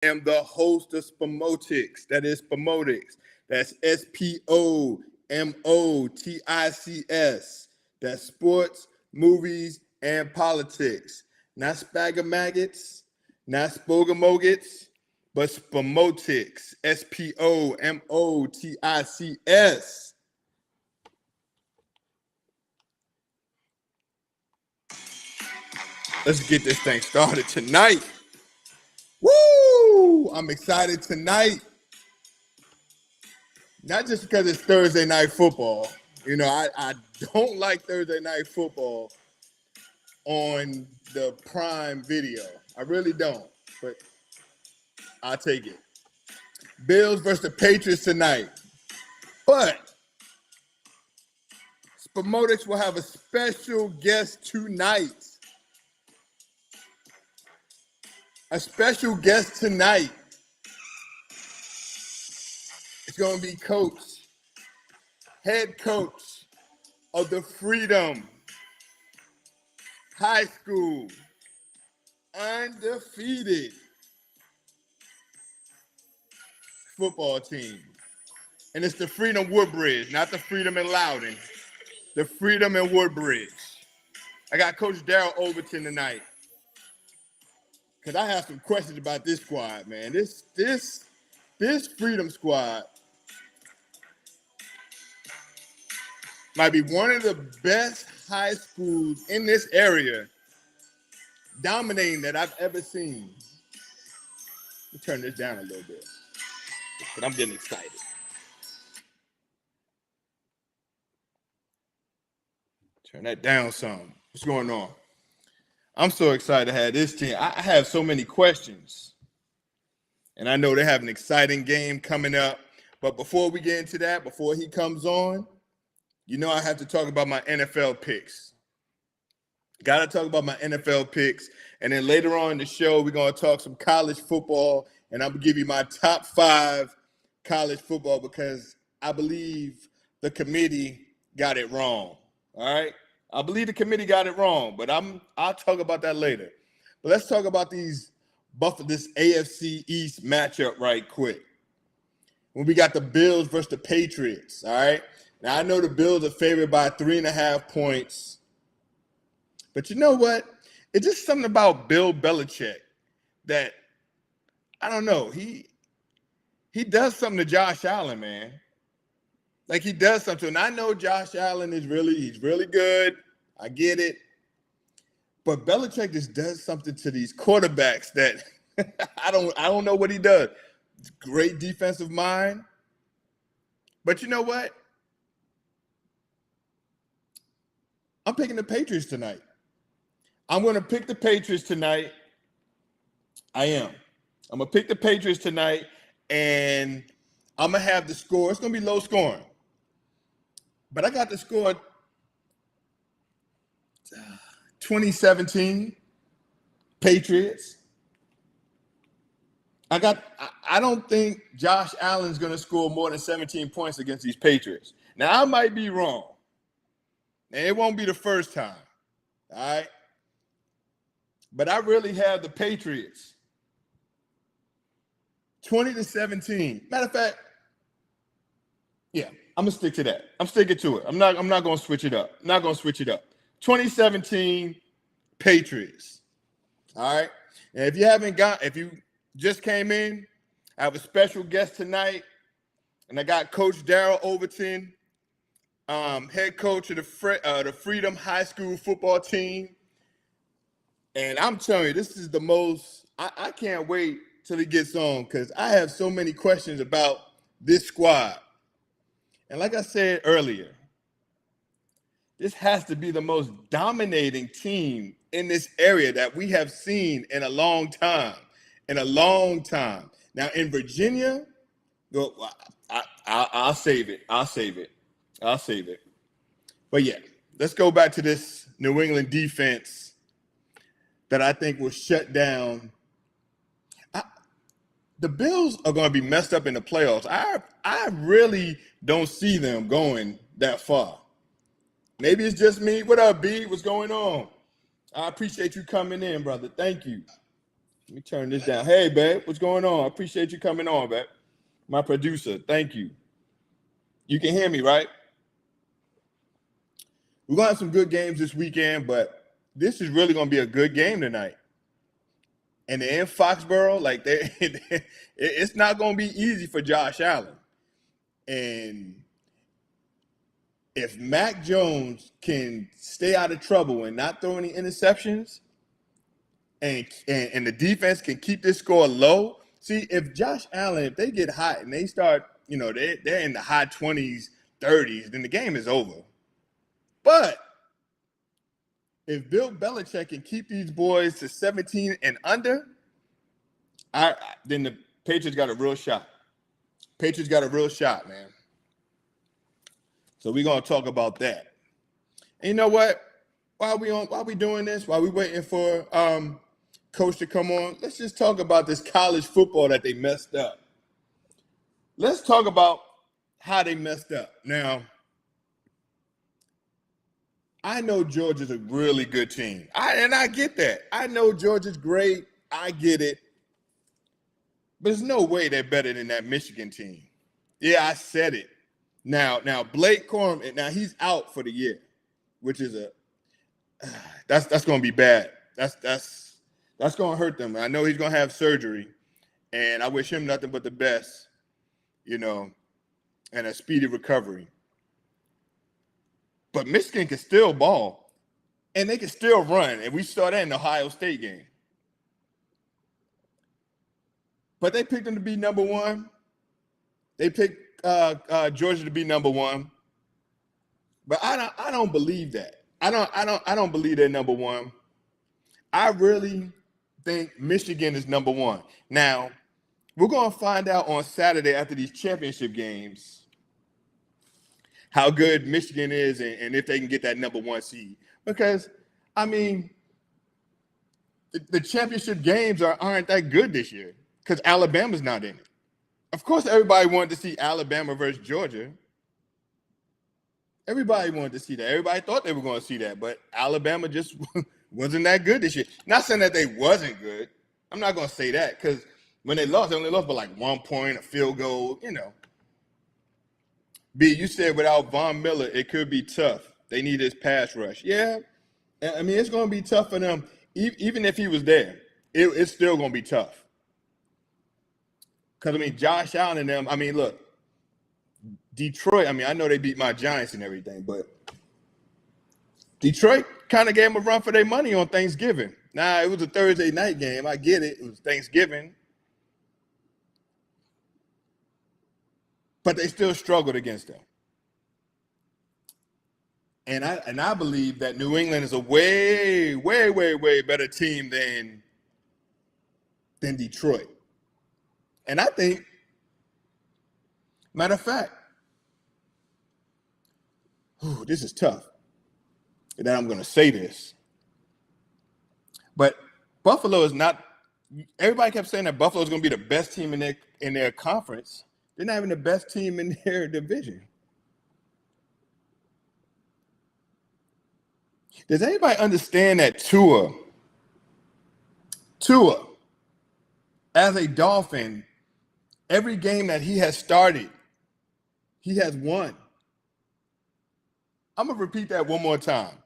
am the host of Spomotics. That is Spomotics. That's Spomotics. That's sports, movies, and politics. Not spagamaggets, not spogamogets, but Spomotics. Spomotics. Let's get this thing started tonight. Woo! I'm excited tonight. Not just because it's Thursday night football. You know, I don't like Thursday night football on the Prime Video. I really don't, but I'll take it. Bills versus the Patriots tonight. But Spomotics will have a special guest tonight. A special guest tonight. It's going to be head coach of the Freedom High School undefeated football team. And it's the Freedom-Woodbridge, not the Freedom in Loudon. The Freedom in Woodbridge. I got Coach Darryl Overton tonight. Because I have some questions about this squad, man. This Freedom squad might be one of the best high schools in this area, dominating that I've ever seen. Let me turn this down a little bit, but I'm getting excited. Turn that down some. What's going on? I'm so excited to have this team. I have so many questions. And I know they have an exciting game coming up. But before we get into that, before he comes on, you know I have to talk about my NFL picks. Got to talk about my NFL picks. And then later on in the show, we're going to talk some college football. And I'm going to give you my top 5 college football because I believe the committee got it wrong. All right? I believe the committee got it wrong, but I'll talk about that later. But let's talk about this AFC East matchup right quick. When we got the Bills versus the Patriots, all right? Now, I know the Bills are favored by 3.5 points. But you know what? It's just something about Bill Belichick that, I don't know, he does something to Josh Allen, man. Like he does something. And I know Josh Allen he's really good. I get it. But Belichick just does something to these quarterbacks that I don't know what he does. Great defensive mind. But you know what? I'm picking the Patriots tonight. I'm going to pick the Patriots tonight. I am. I'm going to pick the Patriots tonight, and I'm going to have the score. It's going to be low scoring. But I got the score 2017 Patriots. I don't think Josh Allen's going to score more than 17 points against these Patriots. Now, I might be wrong. And it won't be the first time. All right? But I really have the Patriots 20-17. Matter of fact, yeah. I'm going to stick to that. I'm sticking to it. I'm not going to switch it up. 2017 Patriots. All right. And if you just came in, I have a special guest tonight. And I got Coach Darryl Overton, head coach of the Freedom High School football team. And I'm telling you, this is the most, I can't wait till he gets on because I have so many questions about this squad. And like I said earlier, this has to be the most dominating team in this area that we have seen in a long time. Now, in Virginia, I'll save it. But, yeah, let's go back to this New England defense that I think will shut down. The Bills are going to be messed up in the playoffs. I really don't see them going that far. Maybe it's just me. What up, B? What's going on? I appreciate you coming in, brother. Thank you. Let me turn this down. Hey, babe, what's going on? I appreciate you coming on, babe. My producer, thank you. You can hear me, right? We're going to have some good games this weekend, but this is really going to be a good game tonight. And they're in Foxborough. Like, it's not going to be easy for Josh Allen. And if Mac Jones can stay out of trouble and not throw any interceptions, and the defense can keep this score low. See, if Josh Allen, if they get hot and they start, they're in the high 20s, 30s, then the game is over. But if Bill Belichick can keep these boys to 17 and under, then the Patriots got a real shot. Patriots got a real shot, man. So we're gonna talk about that. And you know what? While we doing this, while we waiting for Coach to come on, let's just talk about this college football that they messed up. Let's talk about how they messed up. Now, I know Georgia's a really good team. I get that. I know Georgia's great. I get it. But there's no way they're better than that Michigan team. Yeah, I said it. Now Blake Corum, now he's out for the year, which is that's going to be bad. That's going to hurt them. I know he's going to have surgery, and I wish him nothing but the best, and a speedy recovery. But Michigan can still ball, and they can still run, and we saw that in the Ohio State game. But they picked them to be number one. They picked Georgia to be number one. But I don't believe that. I don't believe they're number one. I really think Michigan is number one. Now, we're going to find out on Saturday after these championship games how good Michigan is and if they can get that number one seed. Because, the championship games aren't that good this year because Alabama's not in it. Of course, everybody wanted to see Alabama versus Georgia. Everybody wanted to see that. Everybody thought they were going to see that, but Alabama just wasn't that good this year. Not saying that they wasn't good. I'm not going to say that because when they only lost by like 1 point, a field goal, B, you said without Von Miller, it could be tough. They need his pass rush. Yeah, it's going to be tough for them. Even if he was there, it's still going to be tough. Because, Josh Allen and them, look, Detroit, I know they beat my Giants and everything, but Detroit kind of gave them a run for their money on Thanksgiving. Now, it was a Thursday night game. I get it. It was Thanksgiving. But they still struggled against them. And I believe that New England is a way, way, way, way better team than Detroit. And I think, matter of fact, this is tough. And then I'm going to say this. But Buffalo is not – everybody kept saying that Buffalo is going to be the best team in their conference. They're not even the best team in their division. Does anybody understand that Tua, as a Dolphin, every game that he has started, he has won. I'm going to repeat that one more time.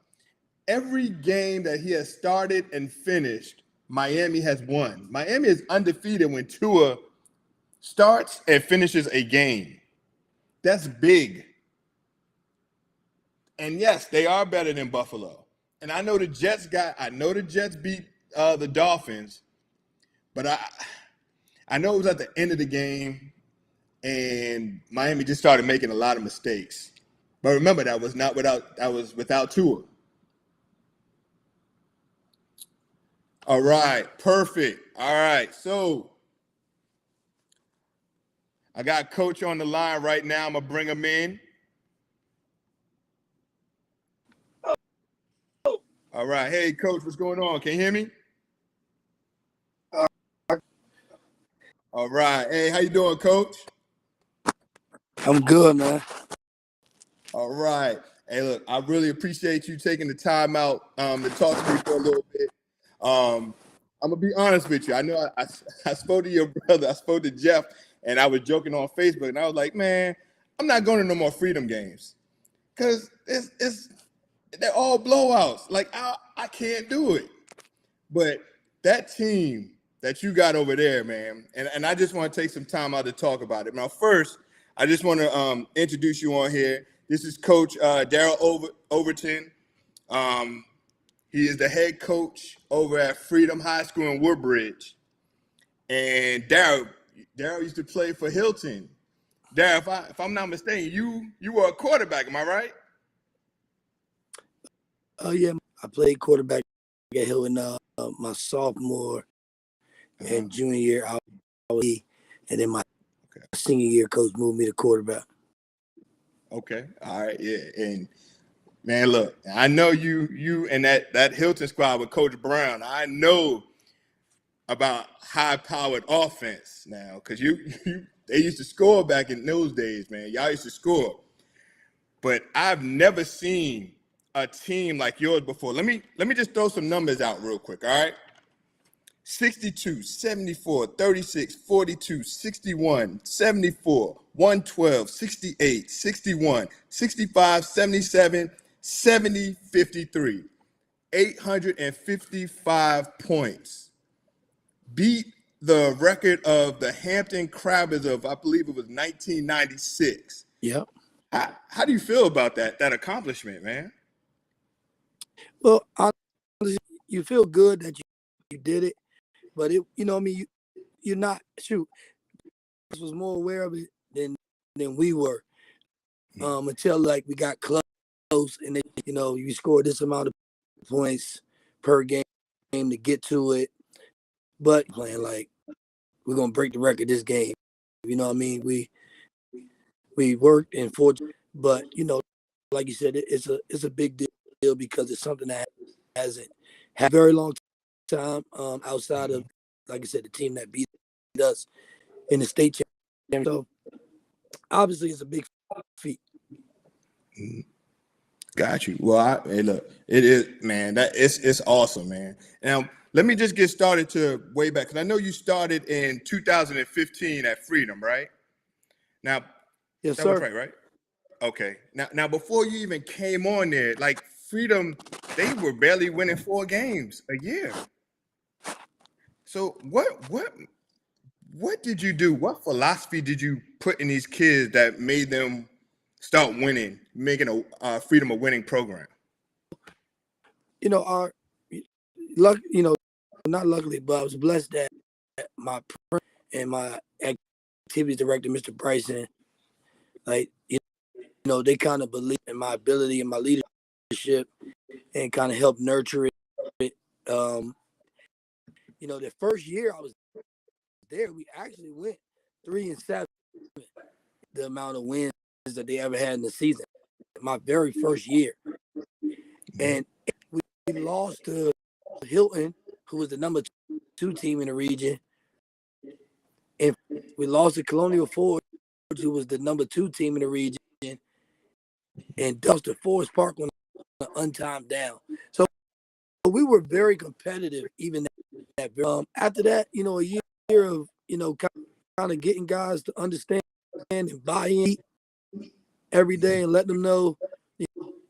Every game that he has started and finished, Miami has won. Miami is undefeated when Tua starts and finishes a game. That's big. And yes, they are better than Buffalo. And I know the Jets beat the Dolphins, but I know it was at the end of the game and Miami just started making a lot of mistakes. But remember, that was without Tua. All right, perfect. All right, so I got Coach on the line right now. I'm going to bring him in. All right. Hey, Coach, what's going on? Can you hear me? All right. Hey, how you doing, Coach? I'm good, man. All right. Hey, look, I really appreciate you taking the time out to talk to me for a little bit. I'm gonna be honest with you. I know I spoke to your brother. I spoke to Jeff, and I was joking on Facebook, and I was like, man, I'm not going to no more Freedom games because they're all blowouts. Like I can't do it. But that team that you got over there, man, and I just want to take some time out to talk about it. Now, first, I just want to introduce you on here. This is Coach Darryl Overton. He is the head coach over at Freedom High School in Woodbridge. And Darryl used to play for Hilton. Darryl, if I'm not mistaken, you were a quarterback, am I right? Yeah, I played quarterback at Hilton my sophomore and junior year. And then my senior year, coach moved me to quarterback. Okay, all right, yeah, and man, look, I know you and that Hilton squad with Coach Brown. I know about high-powered offense now because they used to score back in those days, man. Y'all used to score, but I've never seen a team like yours before. Let me just throw some numbers out real quick, all right? 62, 74, 36, 42, 61, 74, 112, 68, 61, 65, 77, 70, 53. 855 points. Beat the record of the Hampton Crabbers of, I believe it was 1996. Yep. How do you feel about that accomplishment, man? Well, honestly, you feel good that you did it, but you're not was more aware of it than we were until like we got close and then, you scored this amount of points per game to get to it, but playing like we're gonna break the record this game. You know what I mean? We worked and forged, but like you said, it's a big deal because it's something that hasn't had a very long time outside of, like I said, the team that beat us in the state championship. So obviously it's a big feat. Got you. Well, hey, look, it is, man. It's awesome, man. Now, let me just get started to way back because I know you started in 2015 at Freedom, right? Now, yes, that sir. was right? Okay. Now, before you even came on there, like Freedom, they were barely winning 4 games a year. So what did you do? What philosophy did you put in these kids that made them start winning, making a Freedom a winning program? Our luck, not luckily, but I was blessed that my and my activities director, Mr. Bryson, like, they kind of believe in my ability and my leadership and kind of help nurture it. The first year I was there, we actually went 3-7, the amount of wins that they ever had in the season. My very first year. And we lost to Hilton, who was the number 2 team in the region. And we lost to Colonial Forge, who was the number 2 team in the region. And lost to Forest Park on an untimed down. So we were very competitive even that. After that, a year of, kind of getting guys to understand and buy in every day and let them know,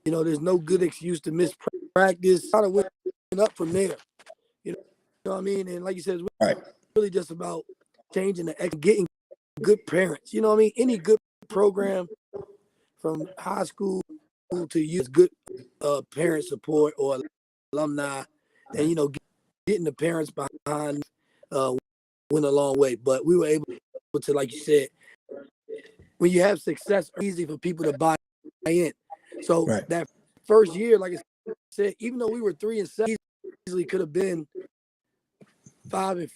there's no good excuse to miss practice. Kind of went up from there. You know what I mean? And like you said, it's really just about changing getting good parents. You know what I mean? Any good program from high school to use good parent support or alumni, and getting the parents behind went a long way. But we were able to, like you said, when you have success, it's easy for people to buy in. So that first year, like I said, even though we were 3-7, easily could have been 5-5,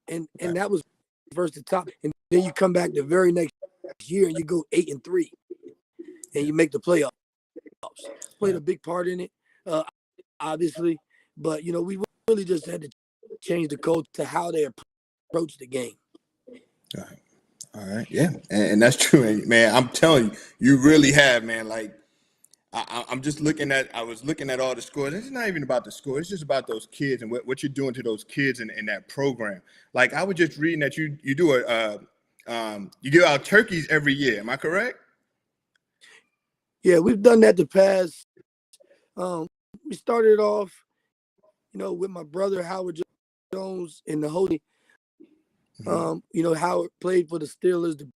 and that was first the top. And then you come back the very next year and you go 8-3, and you make the playoffs. Played a big part in it, obviously, but we really just had to change the culture to how they approach the game. All right, yeah, and that's true, and man. I'm telling you, you really have, man. Like I'm just looking at. I was looking at all the scores. It's not even about the score. It's just about those kids and what you're doing to those kids in that program. Like I was just reading that you do you give out turkeys every year. Am I correct? Yeah, we've done that the past. We started off, with my brother Howard Jones in the Holy. Howard played for the Steelers, the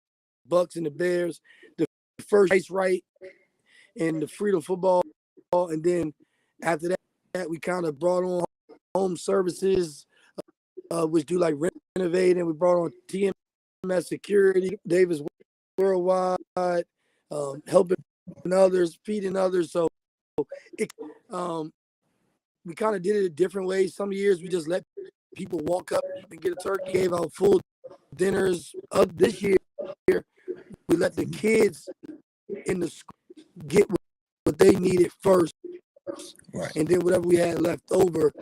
Bucks, and the Bears. The first ice right in the Freedom football, and then after that, we kind of brought on home services, which do like renovating. We brought on TMS Security, Davis Worldwide, helping others, feeding others. So we kind of did it a different way. Some years we just let people walk up and get a turkey, gave out full dinners. This year, we let the kids in the school get what they needed first. Right. And then whatever we had left over,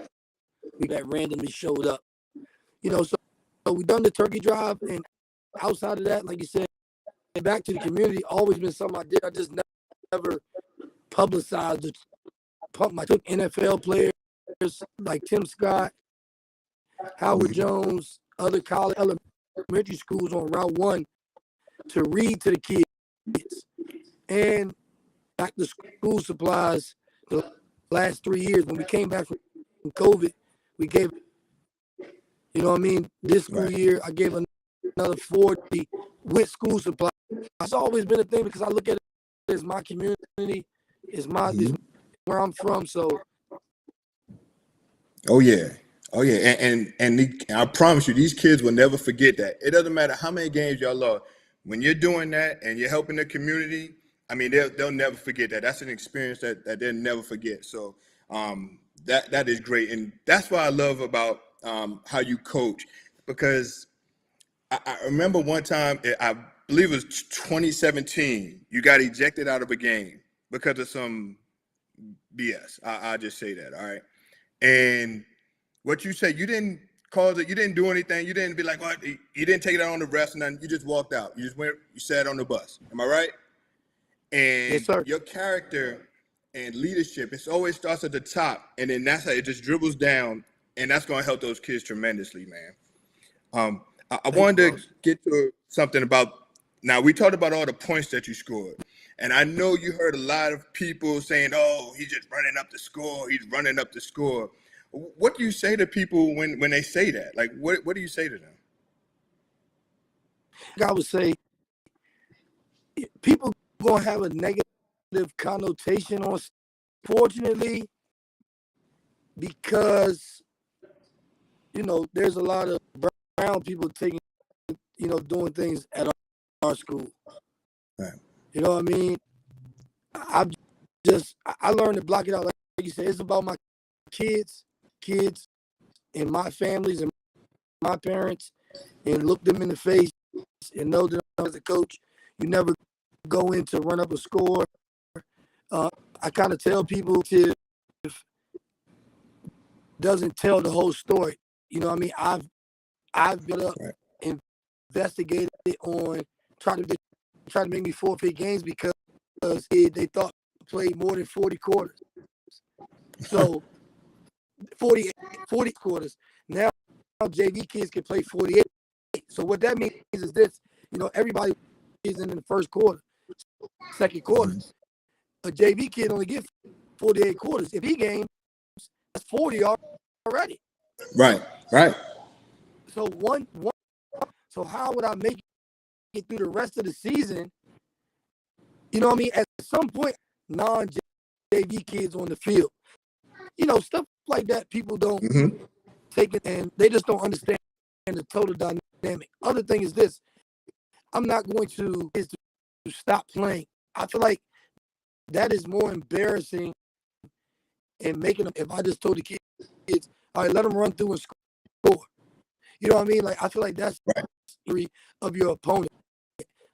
we got randomly showed up. So we done the turkey drive, and outside of that, like you said, back to the community, always been something I did. I just never publicized it. I took NFL players like Tim Scott, Howard Jones, other college elementary schools on Route 1 to read to the kids. And back to school supplies the last 3 years. When we came back from COVID, we gave, this school year, I gave another 40 with school supplies. It's always been a thing because I look at it as my community, is where I'm from. So. Oh yeah. And I promise you, these kids will never forget that. It doesn't matter how many games y'all lost. When you're doing that and you're helping the community, I mean, they'll never forget that. That's an experience that they'll never forget. So that is great, and that's what I love about how you coach, because I remember one time, I believe it was 2017, you got ejected out of a game because of some BS. I'll just say that, all right? And what you said, you didn't cause it, you didn't do anything, you didn't be like, what? You didn't take it out on the refs and nothing, you just walked out. You just went, you sat on the bus. Am I right? And Yes, sir. your character and leadership, it always starts at the top, and then that's how it just dribbles down, and that's going to help those kids tremendously, man. I wanted to get to something about, now we talked about all the points that you scored, and I know you heard a lot of people saying, oh, he's just running up the score, he's running up the score. What do you say to people when they say that? Like, what do you say to them? I would say people going to have a negative connotation on, fortunately, because, there's a lot of brown people taking, doing things at our school. Right. You know what I mean? I learned to block it out. Like you said, it's about my kids, and my families and my parents, and look them in the face and know that as a coach, you never go in to run up a score. I kind of tell people to doesn't tell the whole story. You know what I mean? I've built up, investigated on trying to make me forfeit games because they thought I played more than 40 quarters. So 40 quarters. Now JV kids can play 48. So what that means is this, everybody is in the first quarter, second quarter. A JV kid only gets 48 quarters. If he games, that's 40 already. Right. So so how would I make it through the rest of the season? You know what I mean? At some point, non-JV kids on the field. Stuff like that, people don't take it, and they just don't understand the total dynamic. Other thing is this: I'm not going to stop playing. I feel like that is more embarrassing and making them. If I just told the kids, all right, let them run through and score. You know what I mean? Like, I feel like that's the history of your opponent.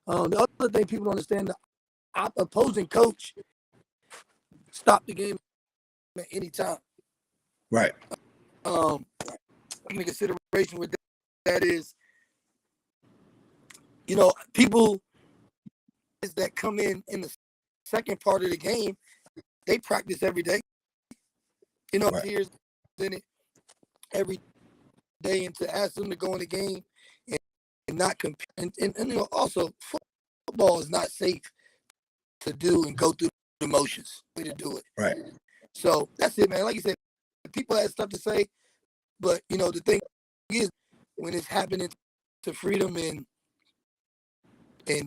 The other thing people don't understand, the opposing coach stop the game at any time. Right. Taking into consideration with that is, people that come in the second part of the game, they practice every day. You know, Right. tears in it every day, and to ask them to go in the game and not compete. And you know, also football is not safe to do and go through the motions. Way to do it. Right. So that's it, man. Like you said, people have stuff to say, but you know, the thing is, when it's happening to Freedom in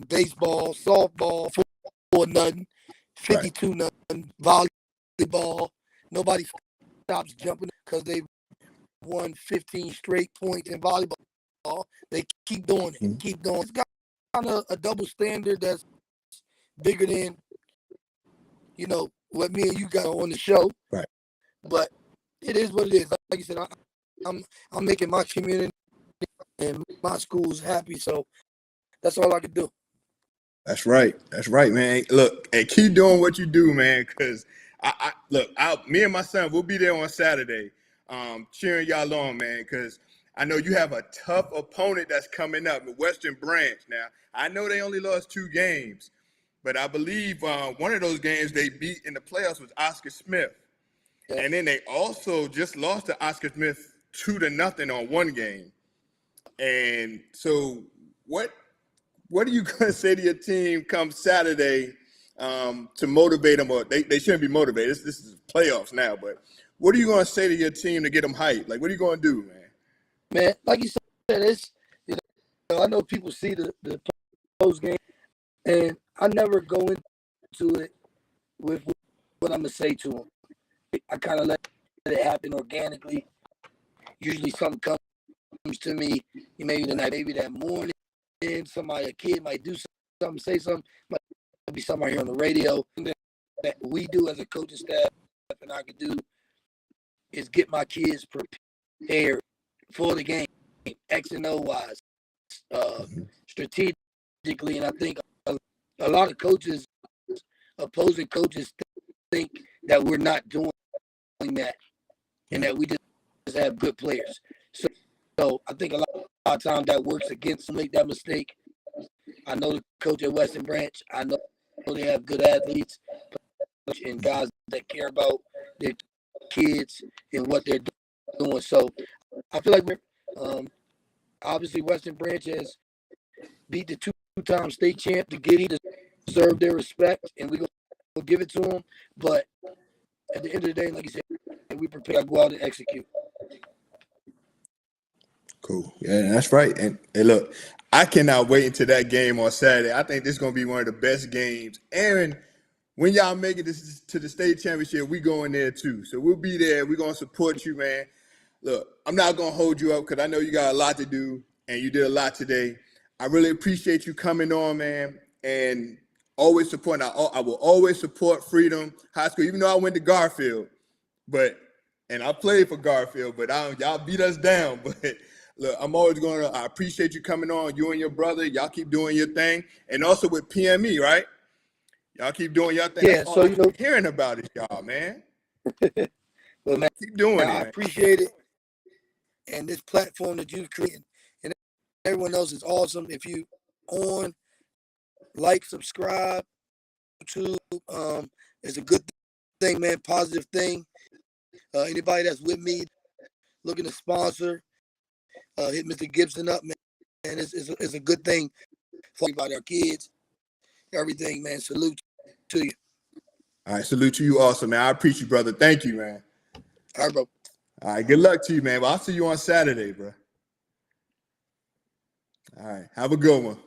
baseball, softball, football, nothing, 52 nothing, volleyball, nobody stops jumping because they won 15 straight points in volleyball. They keep doing it, keep doing it. It's kind of a double standard that's bigger than, you know, what me and you got on the show. Right. But it is what it is. Like you said, I'm making my community and my schools happy, so that's all I can do. That's right. That's right, man. Look, and keep doing what you do, man. Because me and my son, we'll be there on Saturday, cheering y'all on, man. Because I know you have a tough opponent that's coming up, the Western Branch. Now, I know they only lost 2 games, but I believe one of those games they beat in the playoffs was Oscar Smith, and then they also just lost to Oscar Smith 2-0 on one game. And so, what are you going to say to your team come Saturday to motivate them? Or they shouldn't be motivated. This is playoffs now, but what are you going to say to your team to get them hyped? Like, what are you going to do, man? Man, like you said, it's, you know, I know people see the post game, and I never go into it with what I'm going to say to them. I kind of let it happen organically. Usually something comes to me, maybe the night, maybe that morning. A kid might do something, say something, might be something I hear on the radio. That we do as a coaching staff, and I can do is get my kids prepared for the game, X and O wise, strategically. And I think a lot of coaches, opposing coaches, think that we're not doing that, and that we just have good players. So I think a lot of times that works against them, make that mistake. I know the coach at Western Branch. I know they have good athletes and guys that care about their kids and what they're doing. So I feel like we're obviously Western Branch has beat the two-time state champ. The Giddy deserve their respect, and we're gonna give it to them. But at the end of the day, like you said, we prepare to go out and execute. Cool. Yeah, that's right. And hey, look, I cannot wait until that game on Saturday. I think this is going to be one of the best games. Aaron, when y'all make it to the state championship, we going there too. So we'll be there. We're going to support you, man. Look, I'm not going to hold you up because I know you got a lot to do, and you did a lot today. I really appreciate you coming on, man, and always supporting. I will always support Freedom High School, even though I went to Garfield. And I played for Garfield, but y'all beat us down. But look, I'm always I appreciate you coming on, you and your brother. Y'all keep doing your thing. And also with PME, right? Y'all keep doing your thing. Yeah, so, you know, hearing about it, y'all, man. Well, man, keep doing it, I man. appreciate it. And this platform that you've created and everyone else is awesome. If you like, subscribe to it's a good thing, man, positive thing. Anybody that's with me looking to sponsor, hit Mr. Gibson up, man. And it's a good thing for everybody, our kids, everything, man. Salute to you. All right, salute to you also, man. I appreciate you, brother. Thank you, man. All right, bro. All right, good luck to you, man. Well, I'll see you on Saturday, bro. All right, have a good one.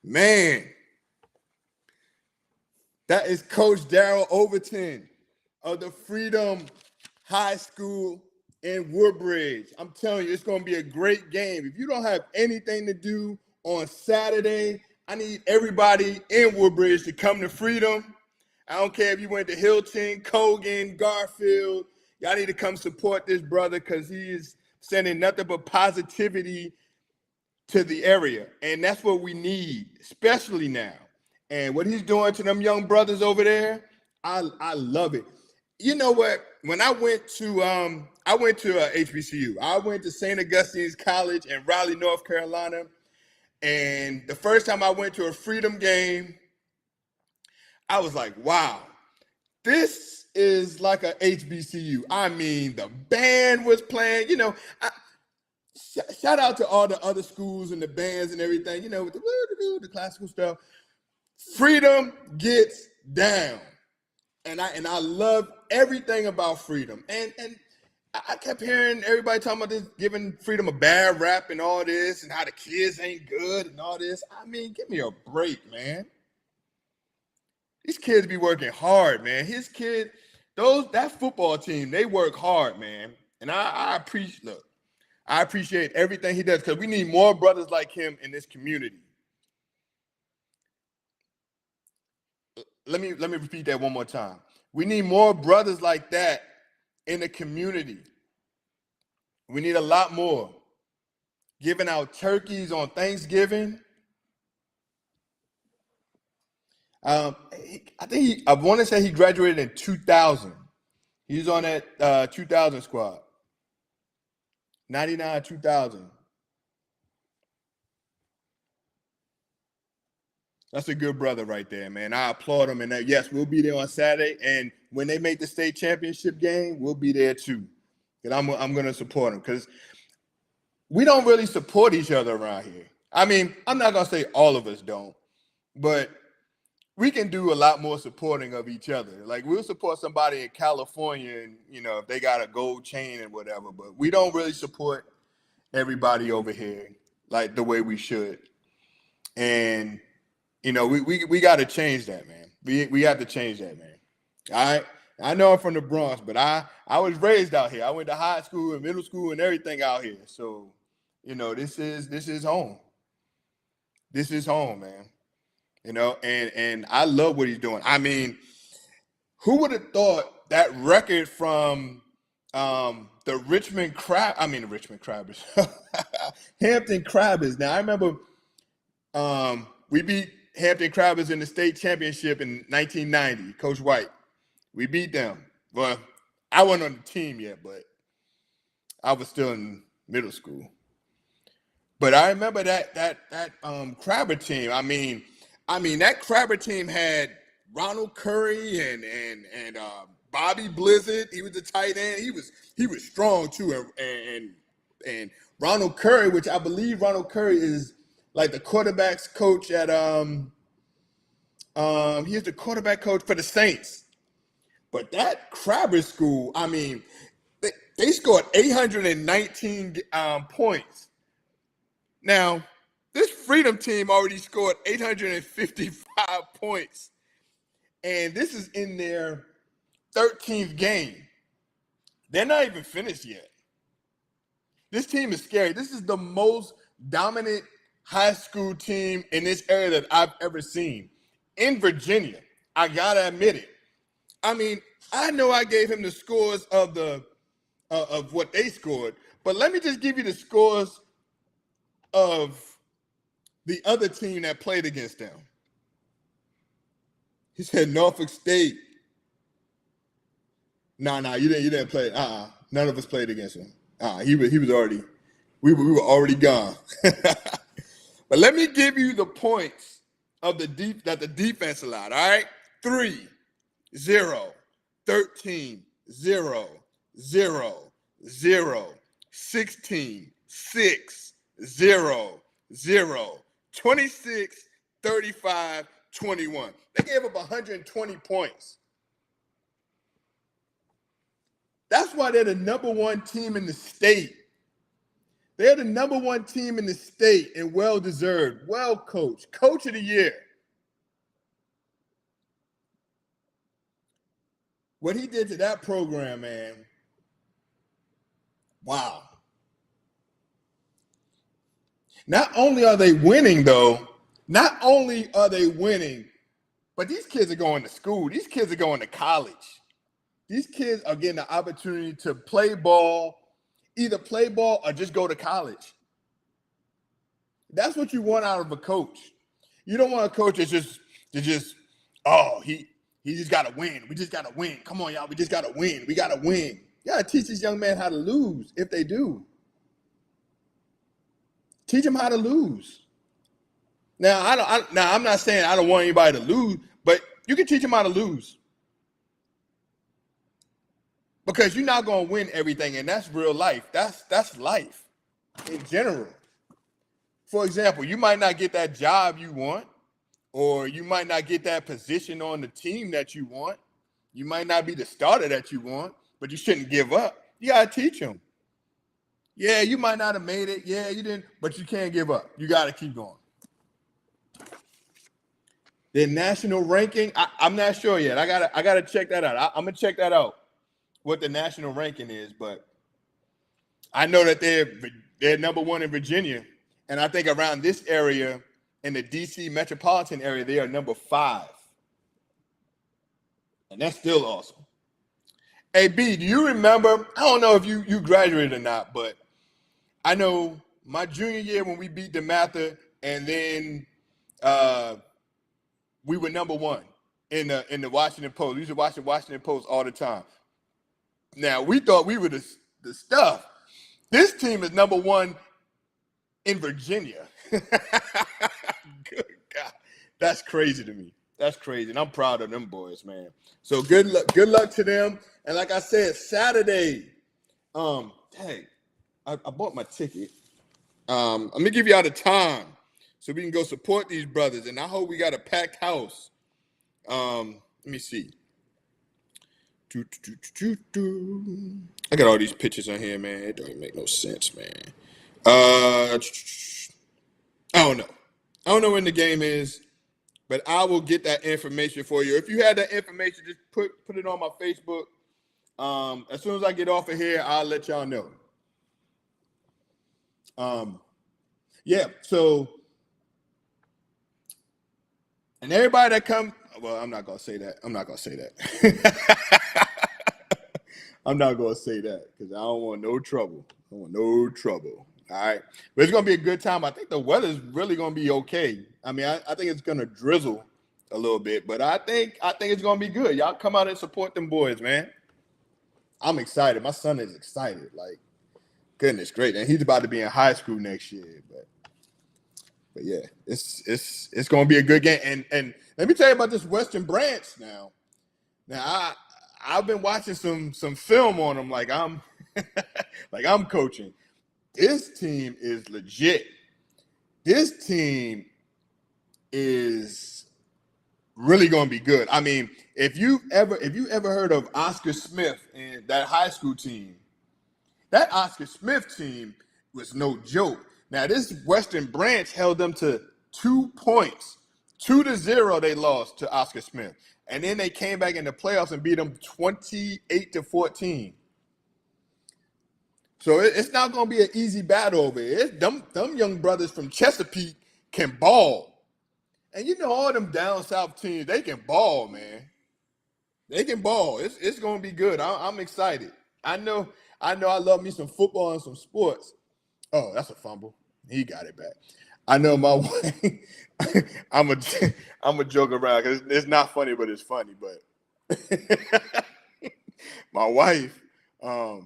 Man, that is Coach Darryl Overton of the Freedom High School in Woodbridge. I'm telling you, it's going to be a great game. If you don't have anything to do on Saturday, I need everybody in Woodbridge to come to Freedom. I don't care if you went to Hilton, Cogan, Garfield. Y'all need to come support this brother because he is sending nothing but positivity to the area. And that's what we need, especially now. And what he's doing to them young brothers over there, I love it. You know what? When I went to HBCU. I went to St. Augustine's College in Raleigh, North Carolina. And the first time I went to a Freedom game, I was like, wow. This is like a HBCU. I mean, the band was playing. Shout out to all the other schools and the bands and everything. With the classical stuff. Freedom gets down, and I love everything about Freedom. And I kept hearing everybody talking about this, giving Freedom a bad rap and all this, and how the kids ain't good and all this. I mean, give me a break, man. These kids be working hard, man. That football team, they work hard, man. And I appreciate everything he does, because we need more brothers like him in this community. Let me repeat that one more time. We need more brothers like that in the community. We need a lot more. Giving out turkeys on Thanksgiving. I want to say he graduated in 2000. He was on that 2000 squad. 99, 2000. That's a good brother right there, man. I applaud him. And yes, we'll be there on Saturday. And when they make the state championship game, we'll be there too. And I'm going to support them, because we don't really support each other around here. I mean, I'm not going to say all of us don't, but we can do a lot more supporting of each other. Like, we'll support somebody in California, and, if they got a gold chain and whatever, but we don't really support everybody over here like the way we should. And, we got to change that, man. We have to change that, man. All right. I know I'm from the Bronx, but I was raised out here. I went to high school and middle school and everything out here. So, this is home. This is home, man. And I love what he's doing. I mean, who would have thought that record from the Richmond Crabbers, Hampton Crabbers. Now, I remember we beat Hampton Crabbers in the state championship in 1990, Coach White. We beat them. Well, I wasn't on the team yet, but I was still in middle school. But I remember that Crabber team. I mean, that Crabber team had Ronald Curry and Bobby Blizzard. He was the tight end. He was strong too. And Ronald Curry, which I believe Ronald Curry is like the quarterback's coach at he is the quarterback coach for the Saints. But that Crabber school, I mean, they scored 819 points. Now, this Freedom team already scored 855 points. And this is in their 13th game. They're not even finished yet. This team is scary. This is the most dominant high school team in this area that I've ever seen. In Virginia, I got to admit it. I mean, I know I gave him the scores of what they scored, but let me just give you the scores of the other team that played against them. He said Norfolk State. No, you didn't play. None of us played against him. He was already. We were already gone. But let me give you the points of the defense allowed. All right, 3, 0, 13, 0, 0, 0, 16, 6, 0, 0, 26, 35, 21. They gave up 120 points. That's why they're the number one team in the state. They're the number one team in the state, and well-deserved, well-coached, coach of the year. What he did to that program, man, wow. Not only are they winning, though, but these kids are going to school. These kids are going to college. These kids are getting the opportunity to play ball, either play ball or just go to college. That's what you want out of a coach. You don't want a coach that's just he just got to win. We just got to win. Come on, y'all. We just got to win. We got to win. You got to teach this young man how to lose if they do. Teach them how to lose. Now, I'm not saying I don't want anybody to lose, but you can teach them how to lose. Because you're not going to win everything, and that's real life. That's life in general. For example, you might not get that job you want, or you might not get that position on the team that you want. You might not be the starter that you want, but you shouldn't give up. You got to teach them. Yeah, you might not have made it. Yeah, you didn't, but you can't give up. You got to keep going. The national ranking, I'm not sure yet. I gotta check that out. I'm gonna check that out, what the national ranking is. But I know that they're number one in Virginia, and I think around this area, in the DC metropolitan area, they are number 5, and that's still awesome. Hey B, do you remember? I don't know if you graduated or not, but I know my junior year when we beat DeMatha, and then we were number 1 in the Washington Post. We used to watch the Washington Post all the time. Now, we thought we were the stuff. This team is number 1 in Virginia. Good God. That's crazy to me. That's crazy. And I'm proud of them boys, man. So good luck to them. And like I said, Saturday, hey, I bought my ticket. I'm going to give you all the time so we can go support these brothers. And I hope we got a packed house. Let me see. I got all these pictures on here, man. It don't even make no sense, man. I don't know. I don't know when the game is, but I will get that information for you. If you have that information, just put it on my Facebook. As soon as I get off of here, I'll let y'all know. Yeah, so, and everybody that come, well, I'm not going to say that. I'm not going to say that because I don't want no trouble. All right. But it's going to be a good time. I think the weather's really going to be okay. I mean, I think it's going to drizzle a little bit, but I think it's going to be good. Y'all come out and support them boys, man. I'm excited. My son is excited. Like, goodness great. And he's about to be in high school next year. But yeah, it's going to be a good game. And let me tell you about this Western Branch now. Now, I've been watching some film on them like I'm coaching. This team is legit. This team is really going to be good. I mean, if you ever heard of Oscar Smith and that high school team, that Oscar Smith team was no joke. Now, this Western Branch held them to 2 points. 2-0 they lost to Oscar Smith. And then they came back in the playoffs and beat them 28-14. So it's not going to be an easy battle over here. Them young brothers from Chesapeake can ball. And you know all them down south teams, they can ball, man. They can ball. It's going to be good. I'm excited. I know I love me some football and some sports. Oh, that's a fumble. He got it back. I know my wife. I'm a joke around because it's not funny, but it's funny. But my wife, I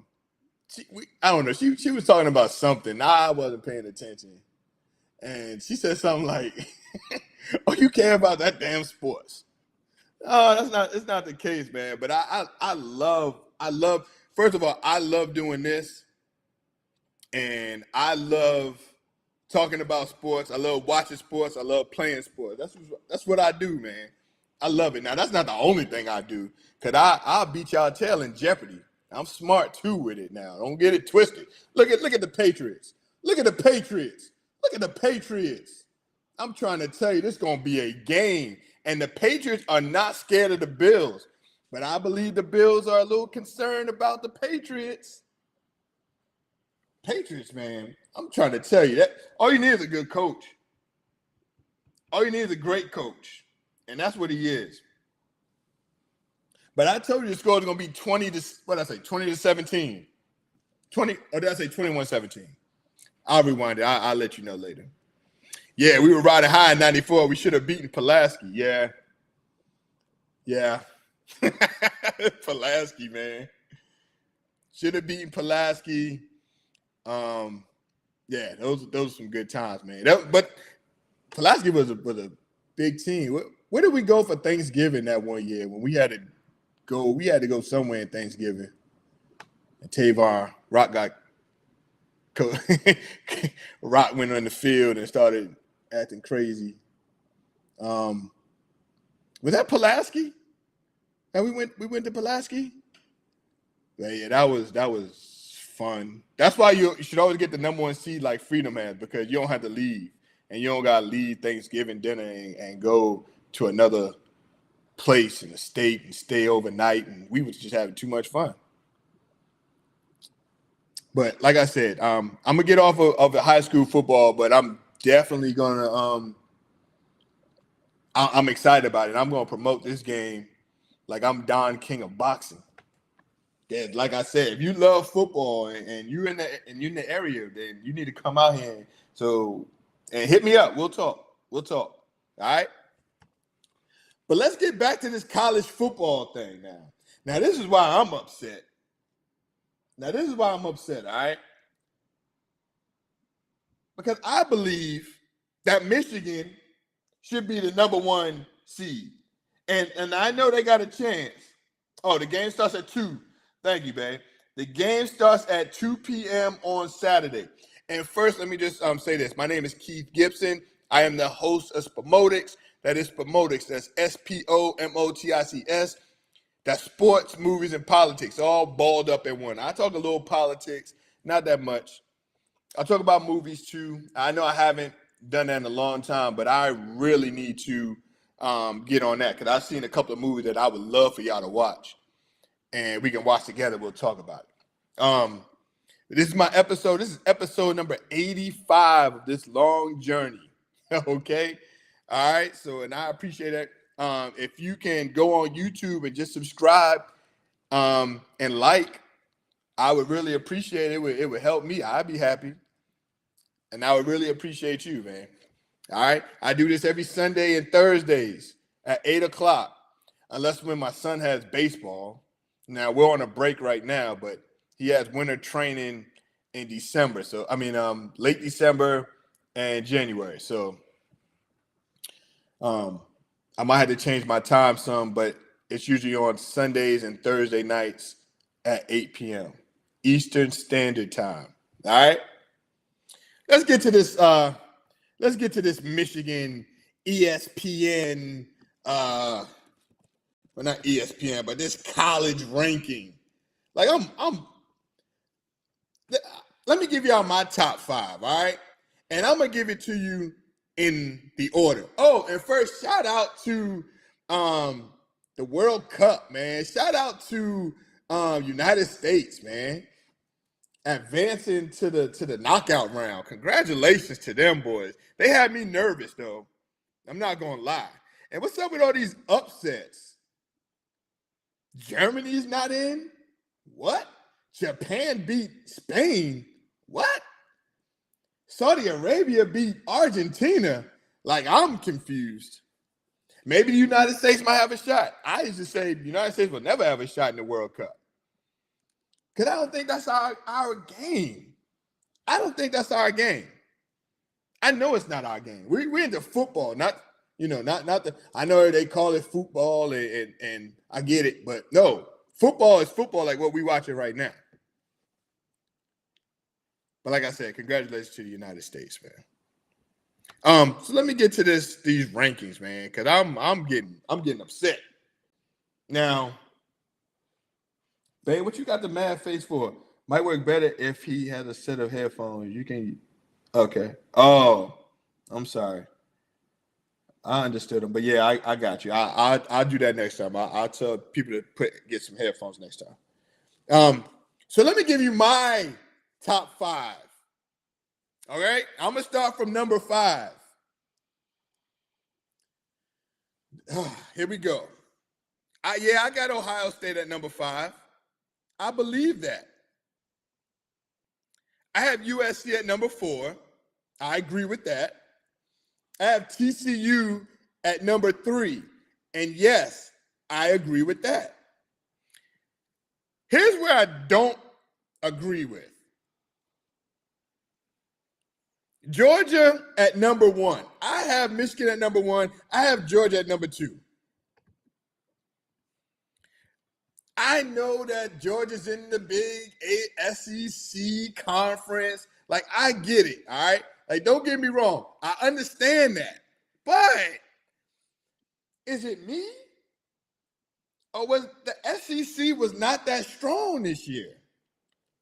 don't know. She was talking about something. I wasn't paying attention, and she said something like, "Oh, you care about that damn sports?" Oh, it's not the case, man. But I love. First of all, I love doing this, and I love talking about sports. I love watching sports. I love playing sports. That's what I do, man. I love it. Now, that's not the only thing I do, because I'll beat y'all tail in Jeopardy. I'm smart, too, with it now. Don't get it twisted. Look at the Patriots. Look at the Patriots. Look at the Patriots. I'm trying to tell you, this is going to be a game. And the Patriots are not scared of the Bills. But I believe the Bills are a little concerned about the Patriots. Patriots, man, I'm trying to tell you that all you need is a good coach. All you need is a great coach. And that's what he is. But I told you the score is going to be 20-17. 20, or did I say 21-17? I'll rewind it. I'll let you know later. Yeah, we were riding high in 94. We should have beaten Pulaski. Yeah. Pulaski, man. Should have beaten Pulaski. Yeah, those are some good times, man. But Pulaski was a big team. Where did we go for Thanksgiving that one year when we had to go somewhere in Thanksgiving? And Tavon Rock Rock went on the field and started acting crazy. Was that Pulaski? And we went to Pulaski? Yeah, that was fun. That's why you should always get the number 1 seed like Freedom has, because you don't have to leave. And you don't gotta leave Thanksgiving dinner and go to another place in the state and stay overnight. And we was just having too much fun. But like I said, I'm gonna get off of the high school football, but I'm definitely gonna I'm excited about it. I'm gonna promote this game like I'm Don King of boxing. Yeah, like I said, if you love football and you're in the area, then you need to come out here. And hit me up. We'll talk. All right. But let's get back to this college football thing now. Now, this is why I'm upset. All right? Because I believe that Michigan should be the number 1 seed. And I know they got a chance. Oh, the game starts at 2. Thank you, babe. The game starts at 2 p.m. on Saturday. And first, let me just say this. My name is Keith Gibson. I am the host of Spomotics. That is Spomotics. That's Spomotics. That's sports, movies, and politics, all balled up in one. I talk a little politics, not that much. I talk about movies too. I know I haven't done that in a long time, but I really need to get on that, because I've seen a couple of movies that I would love for y'all to watch. And we can watch together. We'll talk about it. This is my episode. This is episode number 85 of this long journey. Okay? All right. So, and I appreciate it. If you can go on YouTube and just subscribe and like, I would really appreciate it. It would help me. I'd be happy. And I would really appreciate you, man. All right? I do this every Sunday and Thursdays at 8 o'clock, unless when my son has baseball. Now, we're on a break right now, but he has winter training in December. So, late December and January. So, I might have to change my time some, but it's usually on Sundays and Thursday nights at 8 p.m. Eastern Standard Time. All right? Let's get to this Michigan ESPN well, not ESPN, but this college ranking. Like let me give y'all my top 5, all right? And I'm gonna give it to you in the order. Oh, and first, shout out to the World Cup, man. Shout out to United States, man. Advancing to the knockout round. Congratulations to them boys. They had me nervous though. I'm not gonna lie. And what's up with all these upsets? Germany's not in? What? Japan beat Spain? What? Saudi Arabia beat Argentina? Like, I'm confused. Maybe the United States might have a shot. I used to say the United States will never have a shot in the World Cup. Because I don't think that's our game. I don't think that's our game. I know it's not our game. We're into football, not the. I know they call it football, and I get it, but no, football is football, like what we watching right now. But like I said, congratulations to the United States, man. So let me get to these rankings, man, because I'm getting upset now. Babe, what you got the mad face for? Might work better if he has a set of headphones. You can. Okay. Oh, I'm sorry. I understood him, but yeah, I got you. I'll do that next time. I'll tell people to get some headphones next time. So let me give you my top 5. All right, I'm gonna start from number 5. Here we go. I got Ohio State at number 5. I believe that. I have USC at number 4. I agree with that. I have TCU at number 3. And yes, I agree with that. Here's where I don't agree with. Georgia at number 1. I have Michigan at number 1. I have Georgia at number 2. I I know that Georgia's in the big SEC conference. Like, I get it, all right? Like, don't get me wrong. I understand that. But is it me? Or was the SEC was not that strong this year?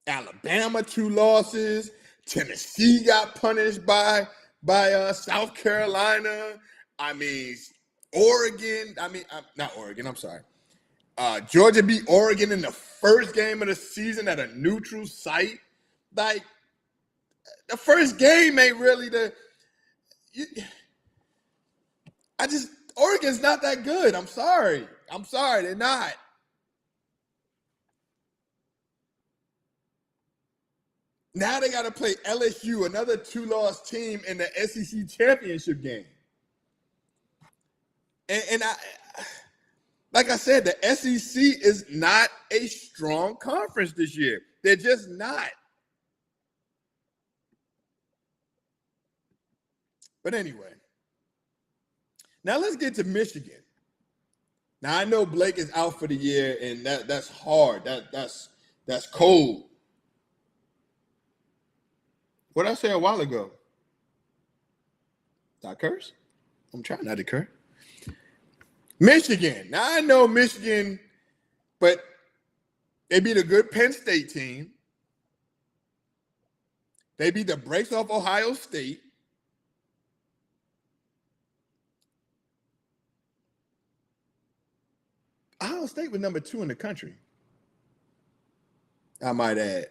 Alabama, 2 losses. Tennessee got punished by South Carolina. I mean, Oregon. Not Oregon. I'm sorry. Georgia beat Oregon in the first game of the season at a neutral site. Like, the first game ain't really Oregon's not that good. I'm sorry, they're not. Now they got to play LSU, another 2-loss team in the SEC championship game. And I, like I said, the SEC is not a strong conference this year. They're just not. But anyway, now let's get to Michigan. Now I know Blake is out for the year, and that's hard. That's cold. What did I say a while ago? Did I curse? I'm trying not to curse. Michigan. Now I know Michigan, but they beat a good Penn State team. They beat the brakes off Ohio State. Ohio State was number 2 in the country, I might add.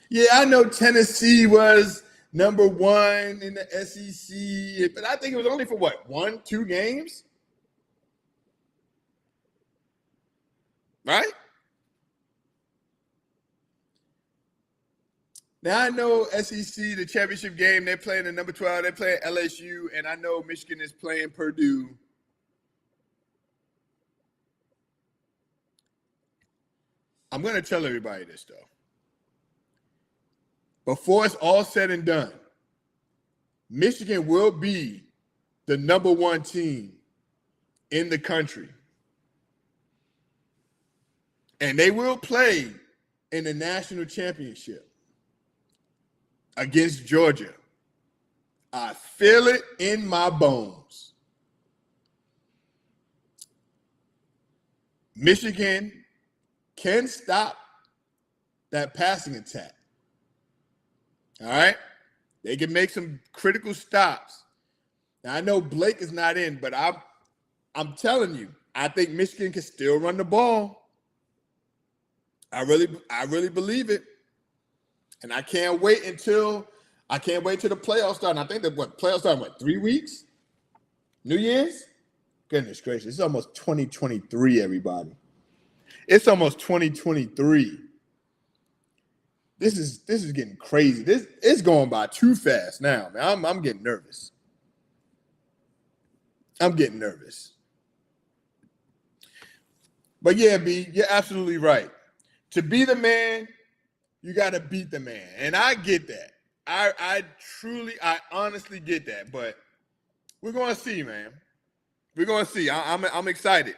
Yeah, I know Tennessee was number 1 in the SEC, but I think it was only for what, 1-2 games? Right? Now I know SEC, the championship game, they're playing the number 12, they're playing LSU, and I know Michigan is playing Purdue. I'm going to tell everybody this, though. Before it's all said and done, Michigan will be the number 1 team in the country. And they will play in the national championship against Georgia. I feel it in my bones. Michigan can stop that passing attack. All right? They can make some critical stops. Now, I know Blake is not in, but I'm telling you, I think Michigan can still run the ball. I really believe it. And I can't wait until the playoffs start. And I think that playoffs start in 3 weeks? New Year's? Goodness gracious. It's almost 2023, everybody. It's almost 2023. This is getting crazy. It's going by too fast now, man. I'm getting nervous. But yeah, B, you're absolutely right. To be the man, you got to beat the man. And I get that. I honestly get that. But we're going to see, man. We're going to see. I'm excited.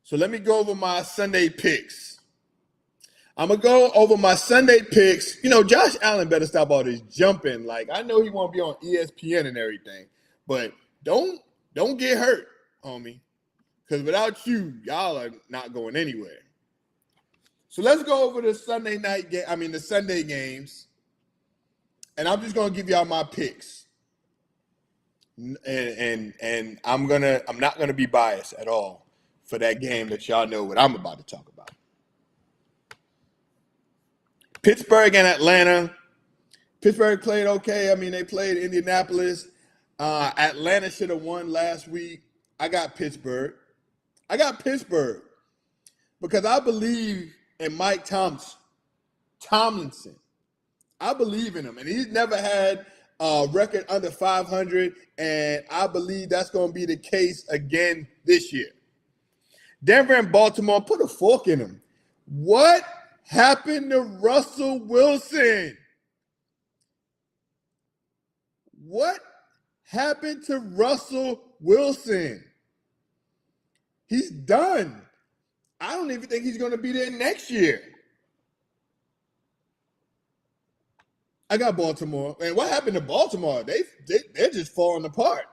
So let me go over my Sunday picks. I'm going to go over my Sunday picks. You know, Josh Allen better stop all this jumping. Like, I know he won't be on ESPN and everything, but don't get hurt, homie. Because without you, y'all are not going anywhere. So let's go over the Sunday games. And I'm just going to give y'all my picks. And I'm not going to be biased at all for that game that y'all know what I'm about to talk about. Pittsburgh and Atlanta. Pittsburgh played okay. I mean, they played Indianapolis. Atlanta should have won last week. I got Pittsburgh because I believe in Mike Tomlinson. I believe in him, and he's never had a record under 500, and I believe that's going to be the case again this year. Denver and Baltimore, put a fork in them. What happened to Russell Wilson? What happened to Russell Wilson. He's done. I don't even think he's going to be there next year. I got Baltimore. And what happened to Baltimore? They're just falling apart.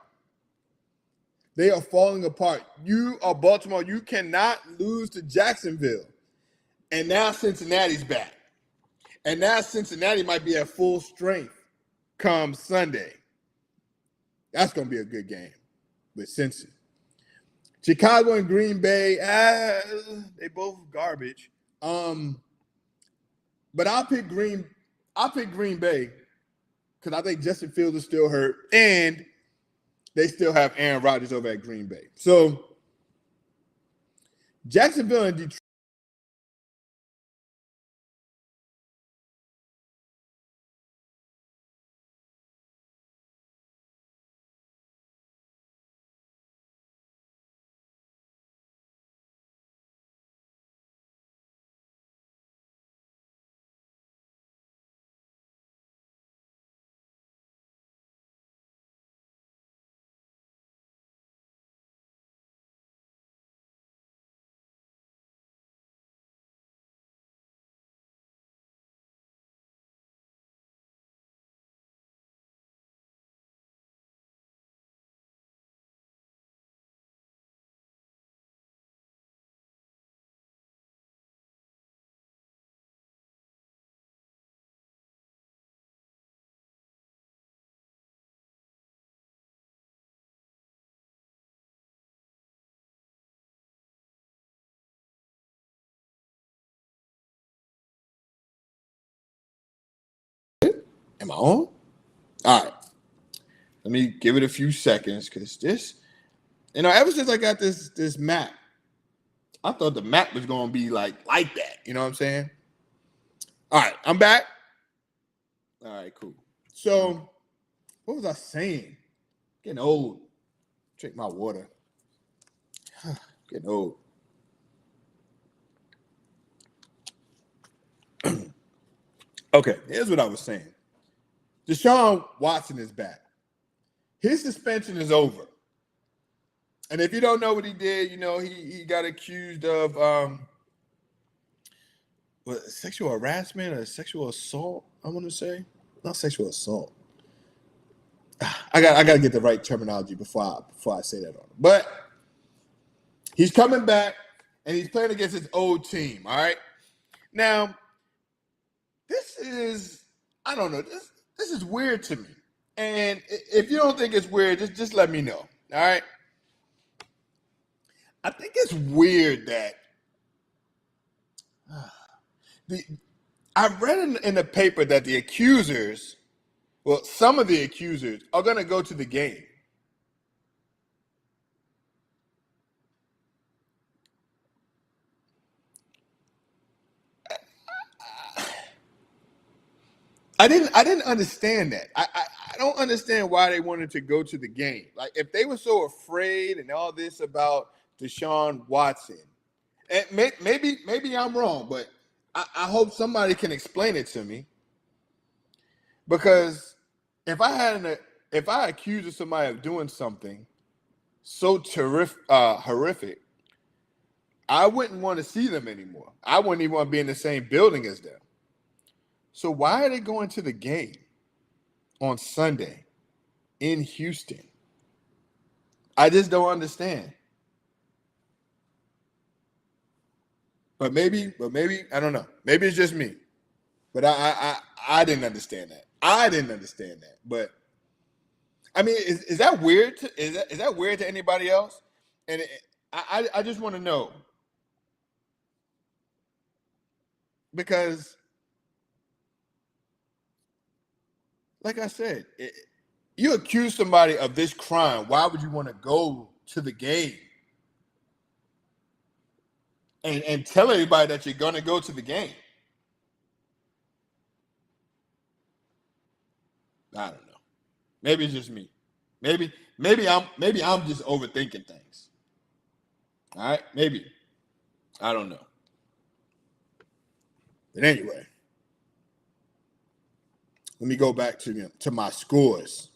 They are falling apart. You are Baltimore. You cannot lose to Jacksonville. And now Cincinnati's back. And now Cincinnati might be at full strength come Sunday. That's going to be a good game with Cincy. Chicago and Green Bay, they both garbage. But I'll pick Green Bay because I think Justin Fields is still hurt, and they still have Aaron Rodgers over at Green Bay. So Jacksonville and Detroit. Am I on? All right. Let me give it a few seconds because this, ever since I got this map, I thought the map was going to be like that. You know what I'm saying? All right. I'm back. All right, cool. So what was I saying? Getting old. Drink my water. Getting old. Okay, here's what I was saying. Deshaun Watson is back. His suspension is over. And if you don't know what he did, he got accused of sexual harassment or sexual assault, I want to say. Not sexual assault. I got to get the right terminology before I say that on him. But he's coming back and he's playing against his old team, all right? Now, this is, I don't know, this is weird to me. And if you don't think it's weird, just let me know, all right? I think it's weird that I read in the paper that the accusers, some of the accusers are going to go to the game. I didn't understand that. I don't understand why they wanted to go to the game. Like if they were so afraid and all this about Deshaun Watson, and maybe I'm wrong, but I hope somebody can explain it to me. Because if I accused somebody of doing something so horrific, I wouldn't want to see them anymore. I wouldn't even want to be in the same building as them. So why are they going to the game on Sunday in Houston? I just don't understand. But maybe I don't know. Maybe it's just me. But I didn't understand that. I didn't understand that. But I mean, is that weird? Is that weird to anybody else? And I just want to know because, like I said, you accuse somebody of this crime. Why would you want to go to the game and tell everybody that you're going to go to the game? I don't know. Maybe it's just me. Maybe I'm just overthinking things. All right, maybe. I don't know. But anyway, let me go back to my scores.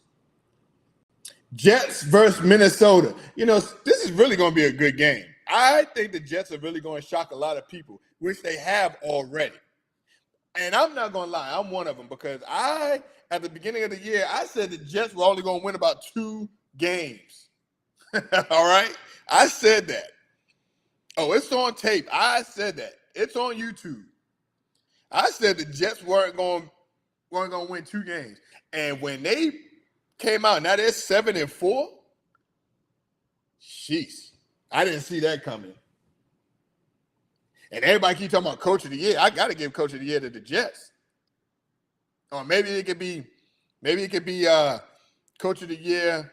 Jets versus Minnesota. You know, this is really going to be a good game. I think the Jets are really going to shock a lot of people, which they have already. And I'm not going to lie, I'm one of them because at the beginning of the year, I said the Jets were only going to win about 2 games. All right? I said that. Oh, it's on tape. I said that. It's on YouTube. I said the Jets weren't going to win 2 games. And when they came out, now they're 7-4. Jeez. I didn't see that coming. And everybody keep talking about Coach of the Year. I got to give Coach of the Year to the Jets. Or maybe it could be Coach of the Year,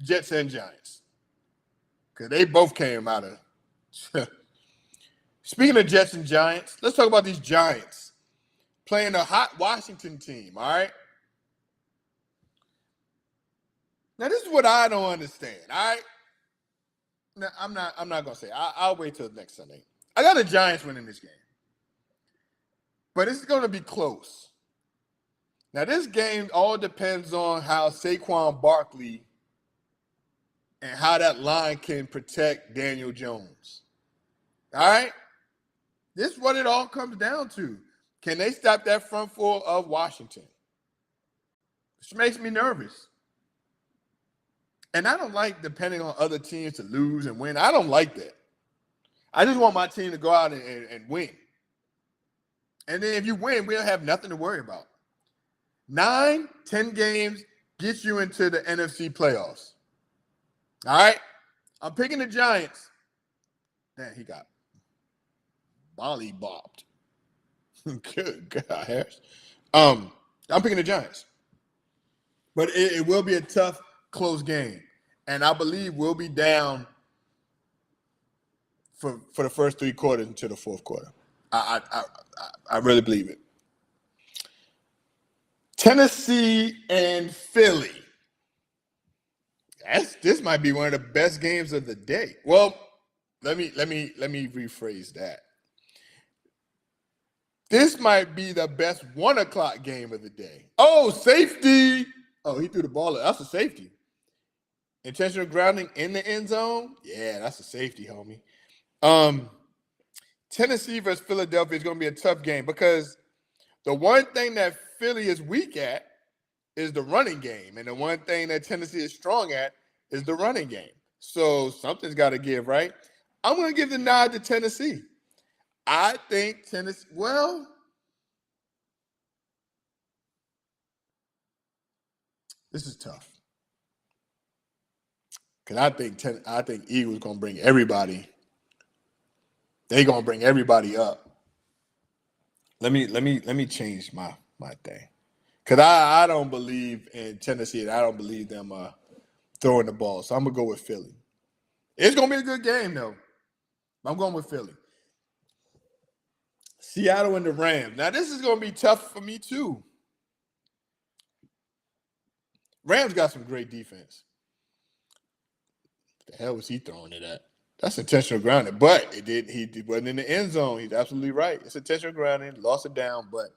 Jets and Giants. Because they both came out of. Speaking of Jets and Giants, let's talk about these Giants playing a hot Washington team, all right? Now, this is what I don't understand, all right? Now, I'm not going to say. I'll wait till next Sunday. I got the Giants winning this game. But it's going to be close. Now, this game all depends on how Saquon Barkley and how that line can protect Daniel Jones. All right? This is what it all comes down to. Can they stop that front four of Washington? Which makes me nervous. And I don't like depending on other teams to lose and win. I don't like that. I just want my team to go out and win. And then if you win, we'll have nothing to worry about. 9, 10 games gets you into the NFC playoffs. All right? I'm picking the Giants. Man, he got bolly-bopped. Good God, Harris. I'm picking the Giants. But it will be a tough, close game. And I believe we'll be down for the first 3 quarters until the fourth quarter. I really believe it. Tennessee and Philly. This might be one of the best games of the day. Well, let me rephrase that. This might be the best 1:00 game of the day. Oh, safety. Oh, he threw the ball. That's a safety. Intentional grounding in the end zone. Yeah, that's a safety, homie. Tennessee versus Philadelphia is going to be a tough game because the one thing that Philly is weak at is the running game. And the one thing that Tennessee is strong at is the running game. So something's got to give, right? I'm going to give the nod to Tennessee. I think Tennessee, well, this is tough. Because I think Eagles going to bring everybody. They're going to bring everybody up. Let me change my thing. Because I don't believe in Tennessee and I don't believe them throwing the ball. So I'm going to go with Philly. It's going to be a good game, though. I'm going with Philly. Seattle and the Rams. Now, this is going to be tough for me, too. Rams got some great defense. What the hell was he throwing it at? That's intentional grounding. But he wasn't in the end zone. He's absolutely right. It's intentional grounding. Lost it down, but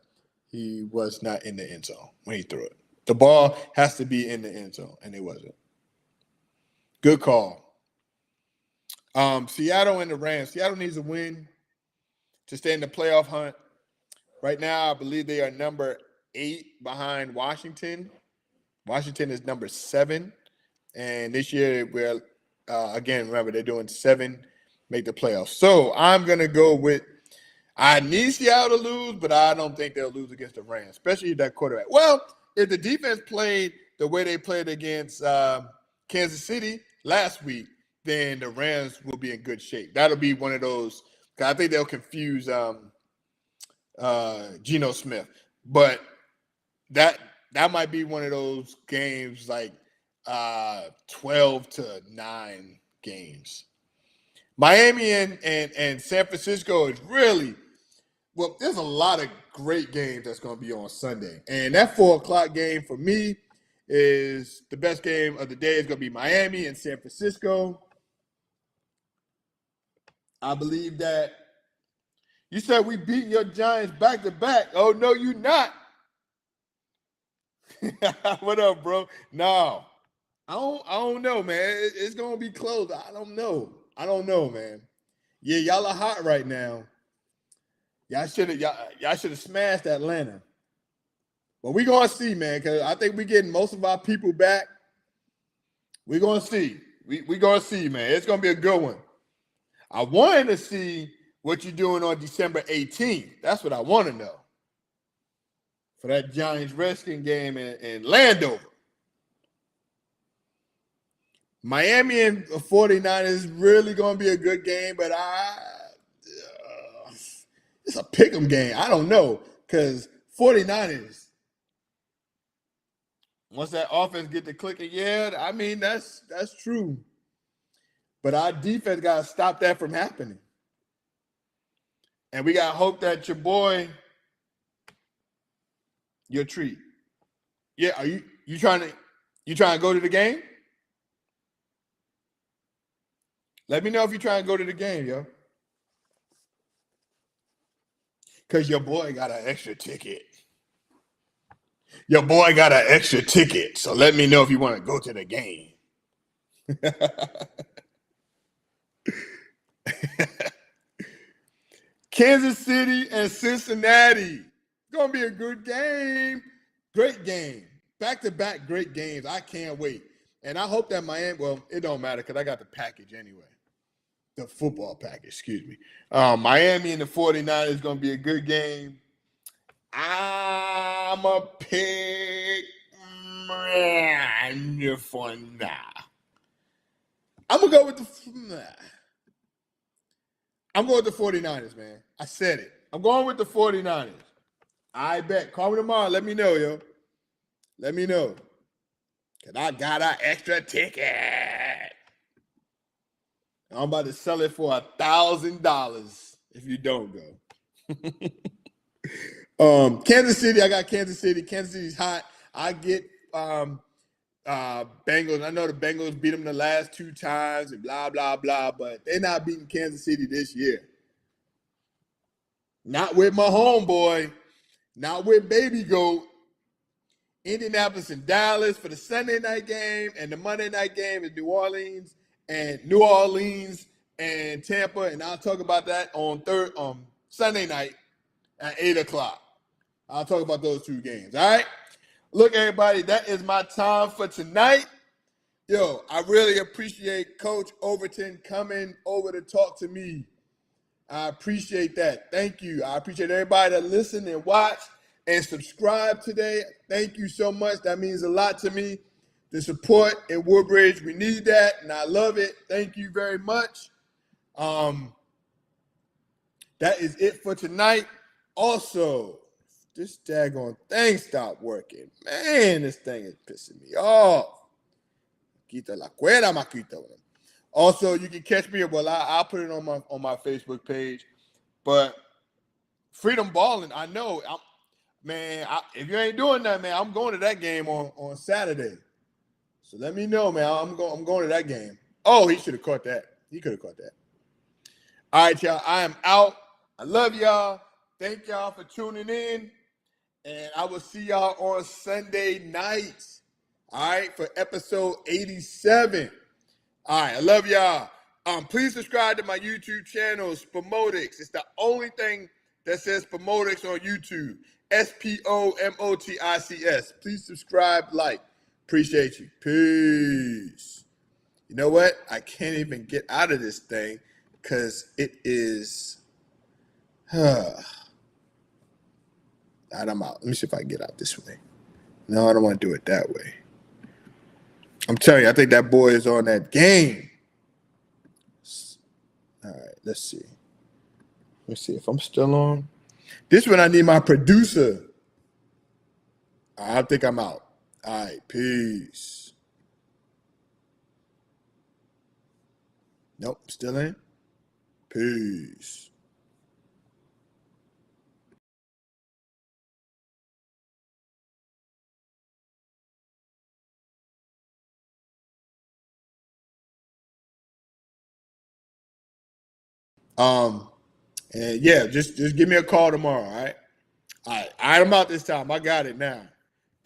he was not in the end zone when he threw it. The ball has to be in the end zone, and it wasn't. Good call. Seattle and the Rams. Seattle needs a win to stay in the playoff hunt. Right now, I believe they are number 8 behind Washington. Washington is number 7. And this year, we're, again, remember, they're doing 7, make the playoffs. So I'm going to go with, I need Seattle to lose, but I don't think they'll lose against the Rams, especially that quarterback. Well, if the defense played the way they played against Kansas City last week, then the Rams will be in good shape. That'll be one of those. I think they'll confuse Geno Smith, but that might be one of those games like 12-9 games. Miami and San Francisco is really well. There's a lot of great games that's going to be on Sunday, and that 4:00 game for me is the best game of the day. Is going to be Miami and San Francisco. I believe that you said we beat your Giants back to back. Oh, no, you're not. What up, bro? No, I don't know, man. It's gonna be close. I don't know, man. Yeah, y'all are hot right now. Y'all should have smashed Atlanta. But we're gonna see, man, because I think we're getting most of our people back. We're gonna see. We're gonna see, man. It's gonna be a good one. I wanted to see what you're doing on December 18th. That's what I want to know. For that Giants Redskins game in Landover. Miami and 49ers really going to be a good game, but it's a pick'em game. I don't know, because 49ers, once that offense get to clicking, yeah, I mean, that's true. But our defense got to stop that from happening. And we got to hope that your boy, your treat. Yeah, are you trying to go to the game? Let me know if you're trying to go to the game, yo. Because your boy got an extra ticket. Your boy got an extra ticket. So let me know if you want to go to the game. Kansas City and Cincinnati. Going to be a good game. Great game. Back-to-back great games. I can't wait. And I hope that Miami, well, it don't matter because I got the package anyway. The football package, excuse me. Miami and the 49ers is going to be a good game. I'm a pick for now. I'm going to go with the 49ers, man. I said it. I'm going with the 49ers. I bet. Call me tomorrow. Let me know, yo. Let me know. Because I got an extra ticket. I'm about to sell it for $1,000 if you don't go. Kansas City, I got Kansas City. Kansas City's hot. I get Bengals. I know the Bengals beat them the last 2 times and blah, blah, blah, but they're not beating Kansas City this year. Not with my homeboy. Not with Baby Goat. Indianapolis and Dallas for the Sunday night game, and the Monday night game is New Orleans and Tampa, and I'll talk about that on Sunday night at 8:00. I'll talk about those 2 games. All right. Look, everybody, that is my time for tonight. Yo, I really appreciate Coach Overton coming over to talk to me. I appreciate that. Thank you. I appreciate everybody that listened and watched and subscribed today. Thank you so much. That means a lot to me. The support in Woodbridge, we need that, and I love it. Thank you very much. That is it for tonight. Also, this daggone thing stopped working. Man, this thing is pissing me off. Quita la cuera, Maquito. Also, you can catch me. Well, I'll put it on my Facebook page. But Freedom Balling, I know. If you ain't doing that, man, I'm going to that game on Saturday. So let me know, man. I'm going to that game. Oh, he should have caught that. He could have caught that. All right, y'all. I am out. I love y'all. Thank y'all for tuning in. And I will see y'all on Sunday night. All right, for episode 87. All right, I love y'all. Please subscribe to my YouTube channel, Spomotics. It's the only thing that says Spomotics on YouTube. Spomotics. Please subscribe, like. Appreciate you. Peace. You know what? I can't even get out of this thing because it is. All right, I'm out. Let me see if I can get out this way. No, I don't want to do it that way. I'm telling you, I think that boy is on that game. All right, let's see. Let's see if I'm still on. This one I need my producer. I think I'm out. All right, peace. Nope, still in. Peace. And yeah, just give me a call tomorrow, all right? All right, I'm out this time. I got it now.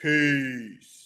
Peace.